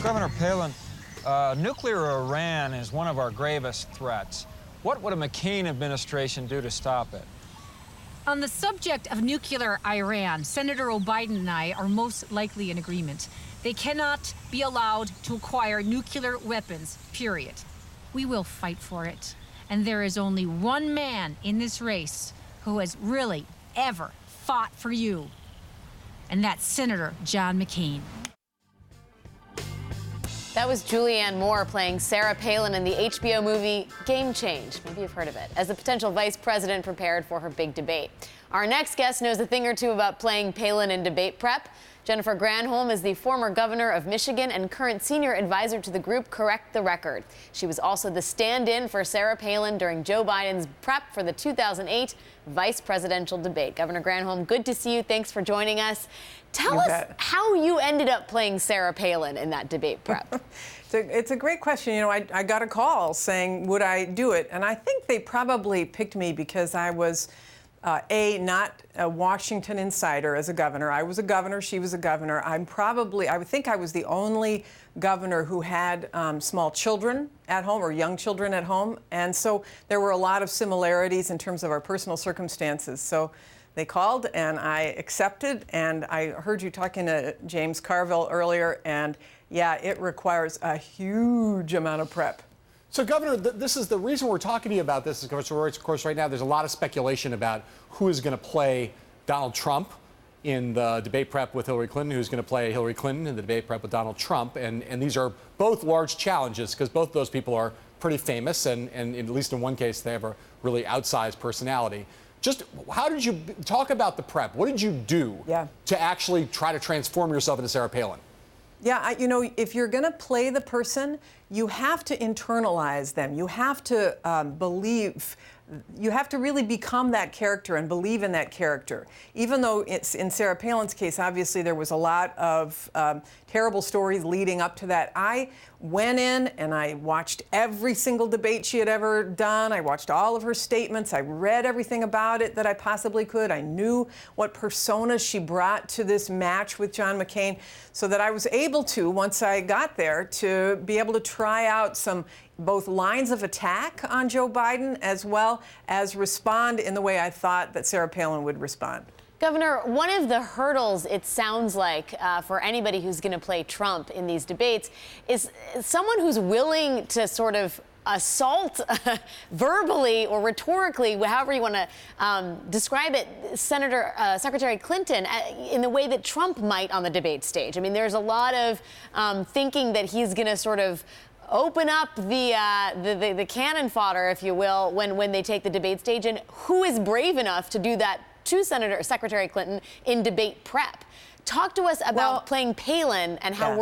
Governor Palin, nuclear Iran is one of our gravest threats. What would a McCain administration do to stop it? On the subject of nuclear Iran, Senator Biden and I are most likely in agreement. They cannot be allowed to acquire nuclear weapons, period. We will fight for it. And there is only one man in this race who has really ever fought for you, and that's Senator John McCain. That was Julianne Moore playing Sarah Palin in the HBO movie Game Change. Maybe you've heard of it. As the potential vice president prepared for her big debate. Our next guest knows a thing or two about playing Palin in debate prep. Jennifer Granholm is the former governor of Michigan and current senior advisor to the group Correct the Record. She was also the stand-in for Sarah Palin during Joe Biden's prep for the 2008 vice presidential debate. Governor Granholm, good to see you. Thanks for joining us. Tell us how you ended up playing Sarah Palin in that debate prep. It's a great question. You know, I got a call saying, would I do it? And I think they probably picked me because I was, not a Washington insider as a governor. I was a governor. She was a governor. I would think I was the only governor who had small children at home or young children at home. And so there were a lot of similarities in terms of our personal circumstances. So they called and I accepted. And I heard you talking to James Carville earlier. And yeah, it requires a huge amount of prep. So, Governor, this is the reason we're talking to you about this. Of course, right now there's a lot of speculation about who is going to play Donald Trump in the debate prep with Hillary Clinton, who's going to play Hillary Clinton in the debate prep with Donald Trump. And these are both large challenges because both of those people are pretty famous. And at least in one case, they have a really outsized personality. Just how did you talk about the prep? What did you do to actually try to transform yourself into Sarah Palin? Yeah, you know, if you're going to play the person, you have to internalize them. You have to believe. You have to really become that character and believe in that character. Even though it's in Sarah Palin's case, obviously there was a lot of terrible stories leading up to that. I went in and I watched every single debate she had ever done. I watched all of her statements. I read everything about it that I possibly could. I knew what persona she brought to this match with John McCain so that I was able to, once I got there, to be able to try out some both lines of attack on Joe Biden as well as respond in the way I thought that Sarah Palin would respond. Governor, one of the hurdles, it sounds like, for anybody who's going to play Trump in these debates is someone who's willing to sort of assault verbally or rhetorically, however you want to describe it, Secretary Clinton in the way that Trump might on the debate stage. I mean, there's a lot of thinking that he's going to sort of open up the cannon fodder, if you will, when they take the debate stage. And who is brave enough to do that to Secretary Clinton in debate prep? Talk to us about playing Palin and how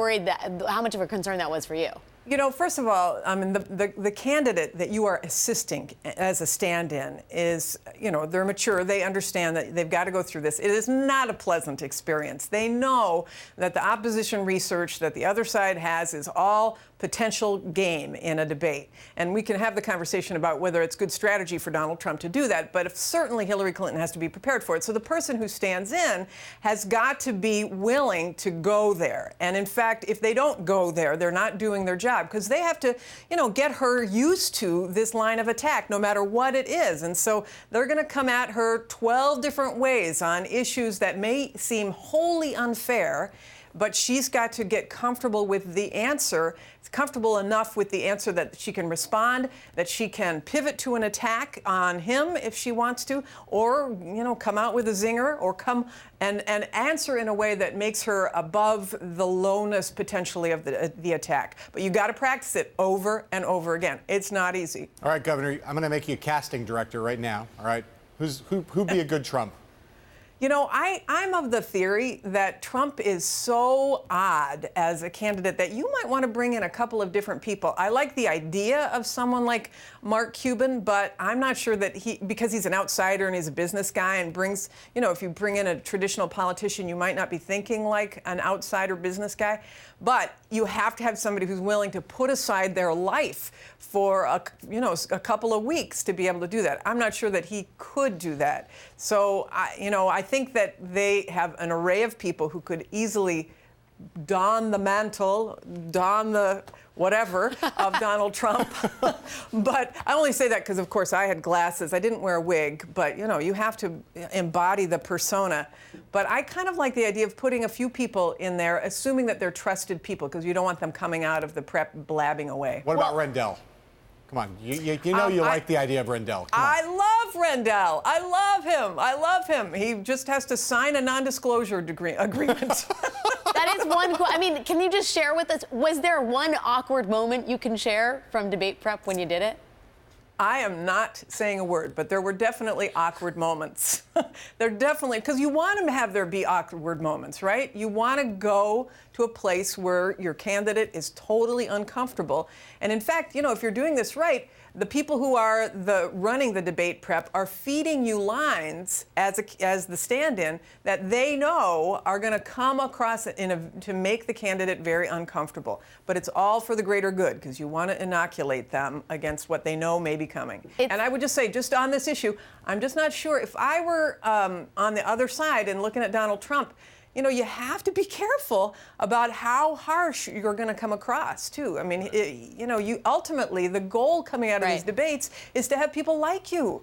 how much of a concern that was for you. You know, first of all, I mean, the candidate that you are assisting as a stand-in is, you know, they're mature. They understand that they've got to go through this. It is not a pleasant experience. They know that the opposition research that the other side has is all potential game in a debate. And we can have the conversation about whether it's good strategy for Donald Trump to do that, but certainly Hillary Clinton has to be prepared for it. So the person who stands in has got to be willing to go there. And in fact, if they don't go there, they're not doing their job because they have to, you know, get her used to this line of attack, no matter what it is. And so they're going to come at her 12 different ways on issues that may seem wholly unfair, but she's got to get comfortable with the answer. It's comfortable enough with the answer that she can respond, that she can pivot to an attack on him if she wants to, or, you know, come out with a zinger, or come and answer in a way that makes her above the lowness potentially of the attack. But you got to practice it over and over again. It's not easy. All right, Governor, I'm going to make you a casting director right now. All right, who'd be a good Trump? You know, I'm of the theory that Trump is so odd as a candidate that you might want to bring in a couple of different people. I like the idea of someone like Mark Cuban, but I'm not sure that because he's an outsider and he's a business guy and brings, you know, if you bring in a traditional politician, you might not be thinking like an outsider business guy. But you have to have somebody who's willing to put aside their life for a couple of weeks to be able to do that. I'm not sure that he could do that. So, I think that they have an array of people who could easily don the mantle, don the whatever of Donald Trump. But I only say that because, of course, I had glasses. I didn't wear a wig, but, you know, you have to embody the persona. But I kind of like the idea of putting a few people in there, assuming that they're trusted people, because you don't want them coming out of the prep blabbing away. What about Rendell? Come on, you know you like the idea of Rendell. Come on. I love Rendell. I love him. I love him. He just has to sign a non-disclosure agreement. That is one. I mean, can you just share with us? Was there one awkward moment you can share from debate prep when you did it? I am not saying a word, but there were definitely awkward moments. There definitely, because you want them to have there be awkward moments, right? You want to go to a place where your candidate is totally uncomfortable. And in fact, you know, if you're doing this right, the people who are running the debate prep are feeding you lines as the stand-in that they know are going to come across to make the candidate very uncomfortable. But it's all for the greater good, because you want to inoculate them against what they know may be coming. And I would just say, just on this issue, I'm just not sure. If I were on the other side and looking at Donald Trump, you know, you have to be careful about how harsh you're going to come across, too. I mean, you know, ultimately, the goal coming out of these debates is to have people like you.